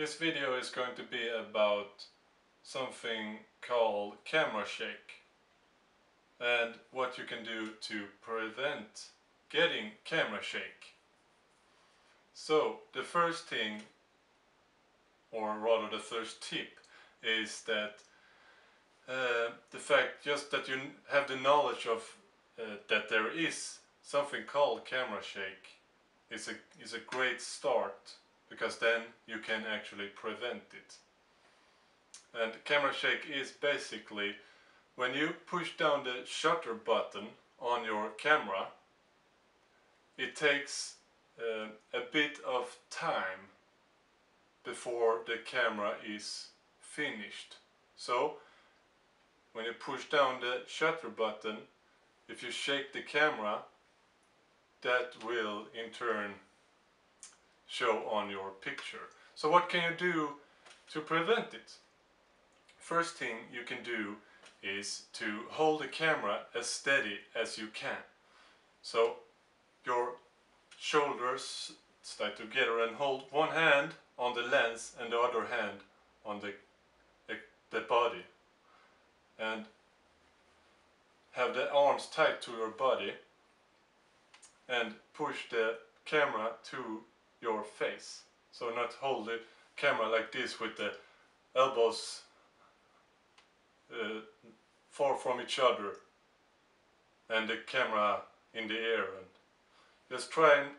This video is going to be about something called camera shake and what you can do to prevent getting camera shake. So the first thing, or rather the first tip, is that the fact just that you have the knowledge of that there is something called camera shake is a great start, because then you can actually prevent it. And camera shake is basically when you push down the shutter button on your camera, it takes a bit of time before the camera is finished. So when you push down the shutter button, if you shake the camera, that will in turn show on your picture. So what can you do to prevent it? First thing you can do is to hold the camera as steady as you can. So your shoulders stay together and hold one hand on the lens and the other hand on the body, and have the arms tight to your body and push the camera to your face. So not hold the camera like this with the elbows far from each other and the camera in the air, and just try and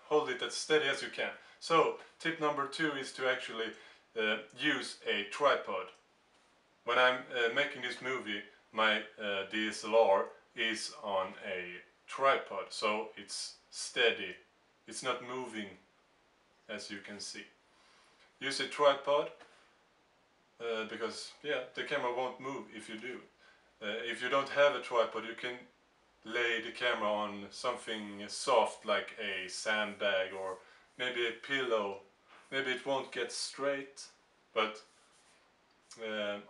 hold it as steady as you can. So tip number 2 is to actually use a tripod. When I'm making this movie, my DSLR is on a tripod, so it's steady, it's not moving, as you can see. Use a tripod because the camera won't move if you do. If you don't have a tripod, you can lay the camera on something soft like a sandbag or maybe a pillow. Maybe it won't get straight, but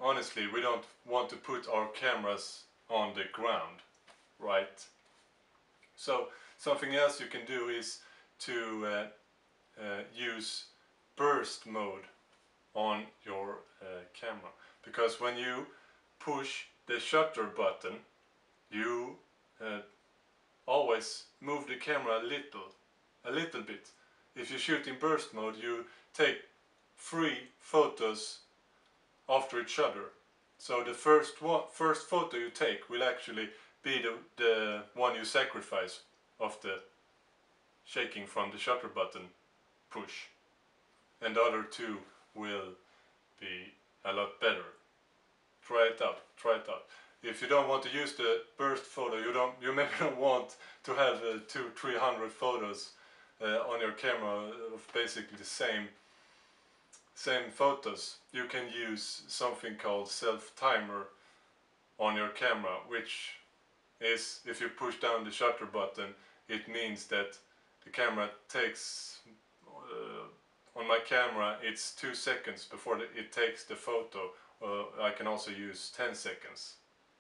honestly, we don't want to put our cameras on the ground, right? So something else you can do is to use burst mode on your camera, because when you push the shutter button, you always move the camera a little bit. If you shoot in burst mode, you take 3 photos after each other. So the first photo you take will actually be the one you sacrifice of the shaking from the shutter button push, and the other 2 will be a lot better. Try it out, try it out. If you don't want to use the burst photo, you maybe don't want to have 200-300 photos on your camera of basically the same photos. You can use something called self-timer on your camera, which is, if you push down the shutter button, it means that the camera takes, on my camera it's 2 seconds before it takes the photo. I can also use 10 seconds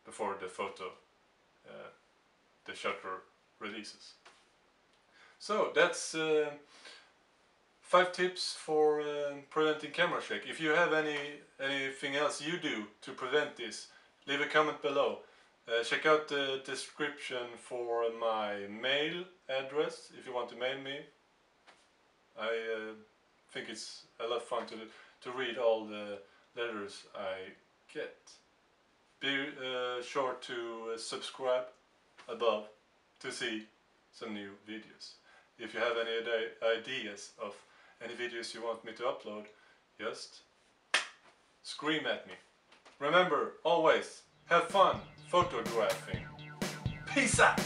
before the photo, the shutter releases. So that's 5 tips for preventing camera shake. If you have anything else you do to prevent this, leave a comment below. Check out the description for my mail address if you want to mail me. I think it's a lot of fun to read all the letters I get. Be sure to subscribe above to see some new videos. If you have any ideas of any videos you want me to upload, just scream at me. Remember, always have fun photographing. Peace out!